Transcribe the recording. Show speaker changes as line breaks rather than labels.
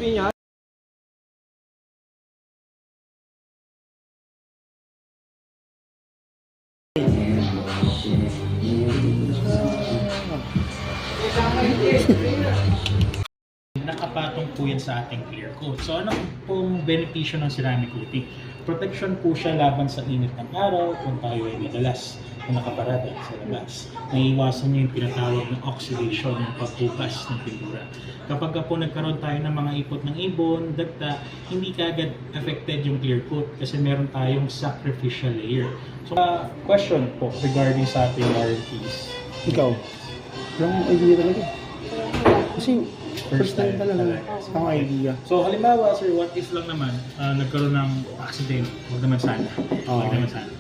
crispy niya.
Nakapatong po yan sa ating clear coat. So ano pong benepisyo ng ceramic coating? Protection po siya laban sa init ng araw kung tayo ay madalas na nakaparada sa labas. Naiiwasan niyo yung pinatawag ng oxidation, yung pagbukas ng pintura. Kapag po nagkaroon tayo ng mga ipot ng ibon, dagta, hindi kaagad affected yung clear coat kasi meron tayong sacrificial layer. So, question po regarding sa ating warranties.
Ikaw? Walang idea talaga. Kasi first time talaga. Ang idea.
So halimbawa sir, what if lang naman nagkaroon ng accident, huwag naman sana. Huwag naman sana.